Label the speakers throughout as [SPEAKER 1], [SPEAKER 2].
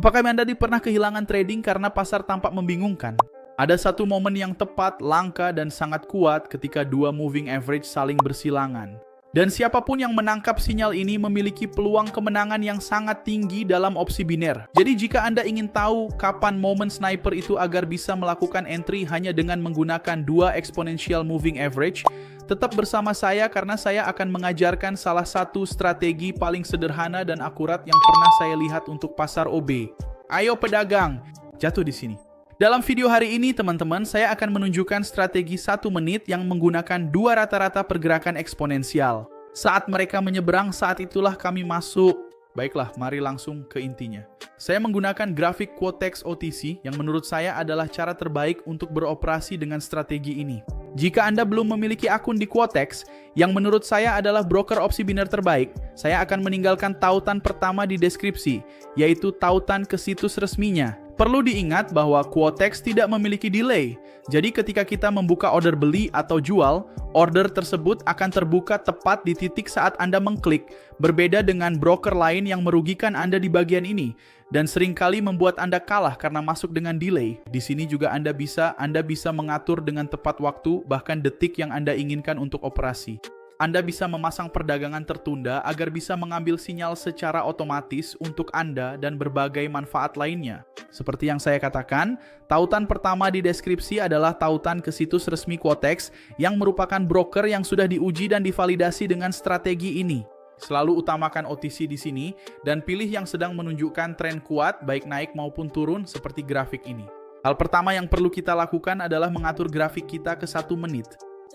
[SPEAKER 1] Apakah Anda pernah kehilangan trading karena pasar tampak membingungkan? Ada satu momen yang tepat, langka, dan sangat kuat ketika dua moving average saling bersilangan. Dan siapapun yang menangkap sinyal ini memiliki peluang kemenangan yang sangat tinggi dalam opsi biner. Jadi jika Anda ingin tahu kapan momen sniper itu agar bisa melakukan entry hanya dengan menggunakan dua exponential moving average, tetap bersama saya karena saya akan mengajarkan salah satu strategi paling sederhana dan akurat yang pernah saya lihat untuk pasar OB. Ayo pedagang, jatuh di sini. Dalam video hari ini teman-teman, saya akan menunjukkan strategi 1 menit yang menggunakan dua rata-rata pergerakan eksponensial. Saat mereka menyeberang, saat itulah kami masuk. Baiklah, mari langsung ke intinya. Saya menggunakan grafik Quotex OTC yang menurut saya adalah cara terbaik untuk beroperasi dengan strategi ini. Jika Anda belum memiliki akun di Quotex, yang menurut saya adalah broker opsi biner terbaik, saya akan meninggalkan tautan pertama di deskripsi, yaitu tautan ke situs resminya. Perlu diingat bahwa Quotex tidak memiliki delay, jadi ketika kita membuka order beli atau jual, order tersebut akan terbuka tepat di titik saat Anda mengklik, berbeda dengan broker lain yang merugikan Anda di bagian ini, dan seringkali membuat Anda kalah karena masuk dengan delay. Di sini juga Anda bisa mengatur dengan tepat waktu, bahkan detik yang Anda inginkan untuk operasi. Anda bisa memasang perdagangan tertunda agar bisa mengambil sinyal secara otomatis untuk Anda dan berbagai manfaat lainnya. Seperti yang saya katakan, tautan pertama di deskripsi adalah tautan ke situs resmi Quotex yang merupakan broker yang sudah diuji dan divalidasi dengan strategi ini. Selalu utamakan OTC di sini dan pilih yang sedang menunjukkan tren kuat baik naik maupun turun seperti grafik ini. Hal pertama yang perlu kita lakukan adalah mengatur grafik kita ke 1 menit.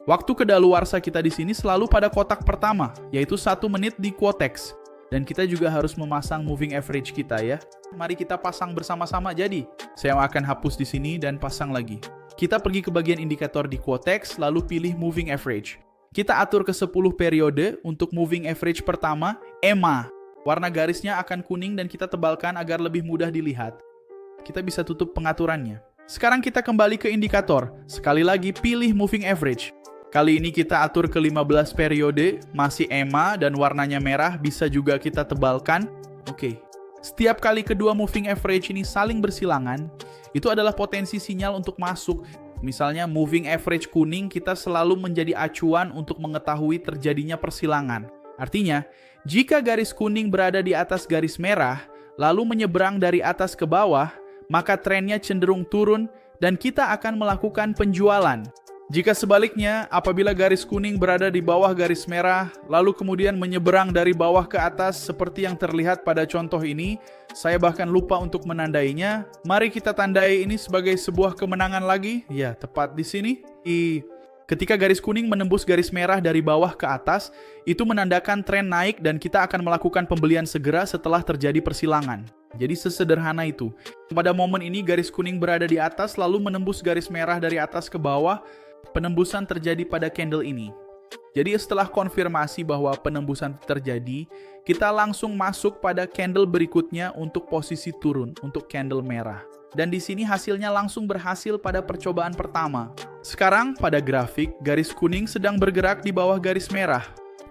[SPEAKER 1] Waktu kedaluarsa kita di sini selalu pada kotak pertama, yaitu 1 menit di Quotex. Dan kita juga harus memasang moving average kita ya. Mari kita pasang bersama-sama jadi. Saya akan hapus di sini dan pasang lagi. Kita pergi ke bagian indikator di Quotex, lalu pilih moving average. Kita atur ke 10 periode untuk moving average pertama, EMA. Warna garisnya akan kuning dan kita tebalkan agar lebih mudah dilihat. Kita bisa tutup pengaturannya. Sekarang kita kembali ke indikator. Sekali lagi pilih moving average. Kali ini kita atur ke 15 periode, masih EMA dan warnanya merah, bisa juga kita tebalkan. Oke. Setiap kali kedua moving average ini saling bersilangan, itu adalah potensi sinyal untuk masuk. Misalnya moving average kuning, kita selalu menjadi acuan untuk mengetahui terjadinya persilangan. Artinya, jika garis kuning berada di atas garis merah, lalu menyeberang dari atas ke bawah, maka trennya cenderung turun dan kita akan melakukan penjualan. Jika sebaliknya, apabila garis kuning berada di bawah garis merah, lalu kemudian menyeberang dari bawah ke atas seperti yang terlihat pada contoh ini, saya bahkan lupa untuk menandainya. Mari kita tandai ini sebagai sebuah kemenangan lagi. Ya, tepat di sini. Ketika garis kuning menembus garis merah dari bawah ke atas, itu menandakan tren naik dan kita akan melakukan pembelian segera setelah terjadi persilangan. Jadi sesederhana itu. Pada momen ini garis kuning berada di atas lalu menembus garis merah dari atas ke bawah. Penembusan terjadi pada candle ini. Jadi setelah konfirmasi bahwa penembusan terjadi, kita langsung masuk pada candle berikutnya untuk posisi turun, untuk candle merah. Dan di sini hasilnya langsung berhasil pada percobaan pertama. Sekarang pada grafik, garis kuning sedang bergerak di bawah garis merah.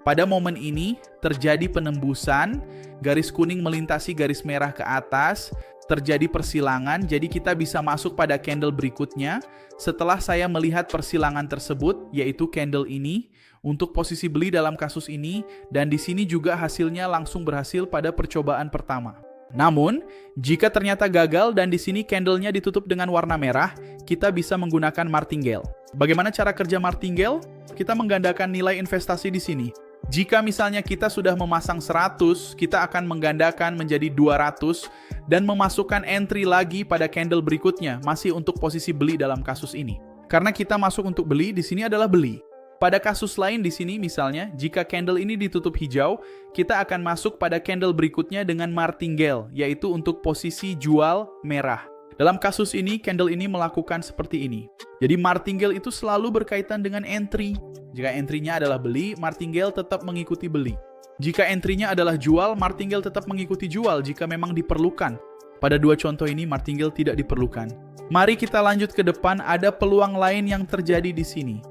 [SPEAKER 1] Pada momen ini terjadi penembusan, garis kuning melintasi garis merah ke atas, terjadi persilangan, jadi kita bisa masuk pada candle berikutnya. Setelah saya melihat persilangan tersebut, yaitu candle ini, untuk posisi beli dalam kasus ini, dan di sini juga hasilnya langsung berhasil pada percobaan pertama. Namun, jika ternyata gagal dan di sini candlenya ditutup dengan warna merah, kita bisa menggunakan martingale. Bagaimana cara kerja martingale? Kita menggandakan nilai investasi di sini. Jika misalnya kita sudah memasang 100, kita akan menggandakan menjadi 200 dan memasukkan entry lagi pada candle berikutnya, masih untuk posisi beli dalam kasus ini. Karena kita masuk untuk beli, di sini adalah beli. Pada kasus lain di sini misalnya, jika candle ini ditutup hijau, kita akan masuk pada candle berikutnya dengan martingale, yaitu untuk posisi jual merah. Dalam kasus ini, candle ini melakukan seperti ini. Jadi martingale itu selalu berkaitan dengan entry. Jika entry-nya adalah beli, martingale tetap mengikuti beli. Jika entry-nya adalah jual, martingale tetap mengikuti jual jika memang diperlukan. Pada dua contoh ini, martingale tidak diperlukan. Mari kita lanjut ke depan, ada peluang lain yang terjadi di sini.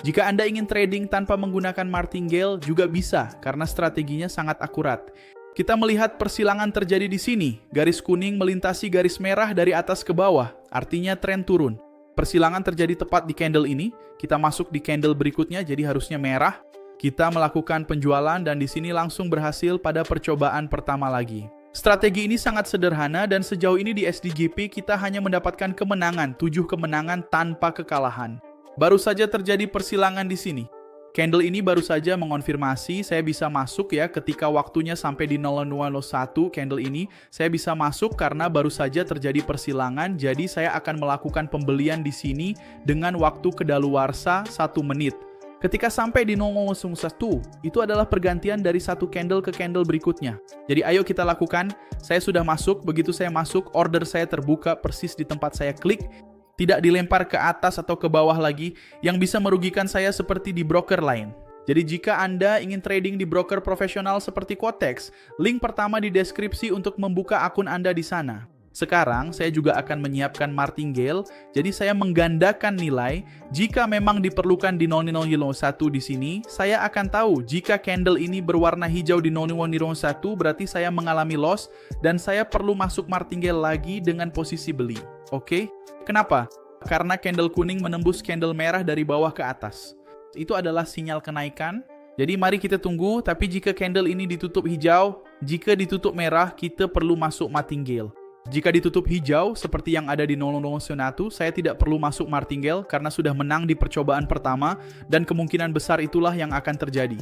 [SPEAKER 1] Jika Anda ingin trading tanpa menggunakan martingale juga bisa, karena strateginya sangat akurat. Kita melihat persilangan terjadi di sini. Garis kuning melintasi garis merah dari atas ke bawah, artinya tren turun. Persilangan terjadi tepat di candle ini. Kita masuk di candle berikutnya, jadi harusnya merah. Kita melakukan penjualan dan di sini langsung berhasil pada percobaan pertama lagi. Strategi ini sangat sederhana dan sejauh ini di SDGP kita hanya mendapatkan kemenangan, 7 kemenangan tanpa kekalahan. Baru saja terjadi persilangan di sini. Candle ini baru saja mengonfirmasi saya bisa masuk ya ketika waktunya sampai di 0201 candle ini. Saya bisa masuk karena baru saja terjadi persilangan, jadi saya akan melakukan pembelian di sini dengan waktu kedaluarsa 1 menit. Ketika sampai di 0001, itu adalah pergantian dari satu candle ke candle berikutnya. Jadi ayo kita lakukan, saya sudah masuk, begitu saya masuk, order saya terbuka persis di tempat saya klik. Tidak dilempar ke atas atau ke bawah lagi, yang bisa merugikan saya seperti di broker lain. Jadi jika Anda ingin trading di broker profesional seperti Quotex, link pertama di deskripsi untuk membuka akun Anda di sana. Sekarang saya juga akan menyiapkan martingale, jadi saya menggandakan nilai. Jika memang diperlukan di 0001 di sini, saya akan tahu jika candle ini berwarna hijau di 0001 berarti saya mengalami loss dan saya perlu masuk martingale lagi dengan posisi beli. Oke? Kenapa? Karena candle kuning menembus candle merah dari bawah ke atas. Itu adalah sinyal kenaikan. Jadi mari kita tunggu, tapi jika candle ini ditutup hijau, jika ditutup merah, kita perlu masuk martingale. Jika ditutup hijau, seperti yang ada di 0001, saya tidak perlu masuk martingale karena sudah menang di percobaan pertama dan kemungkinan besar itulah yang akan terjadi.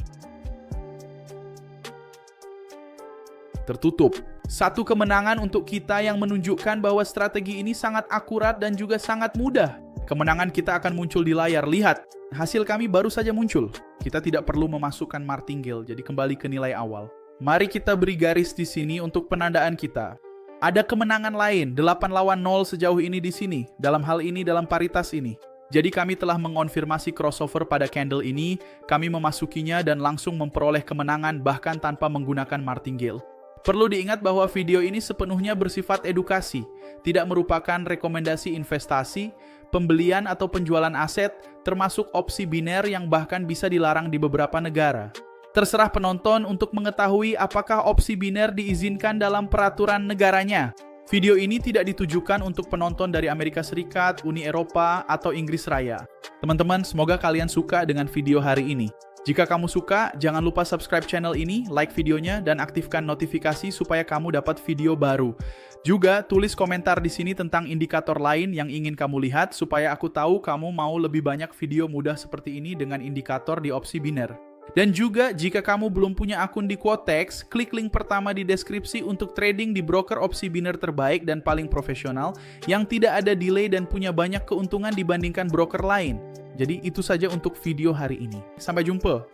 [SPEAKER 1] Tertutup. Satu kemenangan untuk kita yang menunjukkan bahwa strategi ini sangat akurat dan juga sangat mudah. Kemenangan kita akan muncul di layar. Lihat, hasil kami baru saja muncul. Kita tidak perlu memasukkan martingale, jadi kembali ke nilai awal. Mari kita beri garis di sini untuk penandaan kita. Ada kemenangan lain, 8 lawan 0 sejauh ini di sini. Dalam hal ini, dalam paritas ini. Jadi kami telah mengonfirmasi crossover pada candle ini, kami memasukinya dan langsung memperoleh kemenangan bahkan tanpa menggunakan martingale. Perlu diingat bahwa video ini sepenuhnya bersifat edukasi, tidak merupakan rekomendasi investasi, pembelian atau penjualan aset, termasuk opsi biner yang bahkan bisa dilarang di beberapa negara. Terserah penonton untuk mengetahui apakah opsi biner diizinkan dalam peraturan negaranya. Video ini tidak ditujukan untuk penonton dari Amerika Serikat, Uni Eropa, atau Inggris Raya. Teman-teman, semoga kalian suka dengan video hari ini. Jika kamu suka, jangan lupa subscribe channel ini, like videonya, dan aktifkan notifikasi supaya kamu dapat video baru. Juga, tulis komentar di sini tentang indikator lain yang ingin kamu lihat supaya aku tahu kamu mau lebih banyak video mudah seperti ini dengan indikator di opsi biner. Dan juga, jika kamu belum punya akun di Quotex, klik link pertama di deskripsi untuk trading di broker opsi biner terbaik dan paling profesional yang tidak ada delay dan punya banyak keuntungan dibandingkan broker lain. Jadi itu saja untuk video hari ini. Sampai jumpa.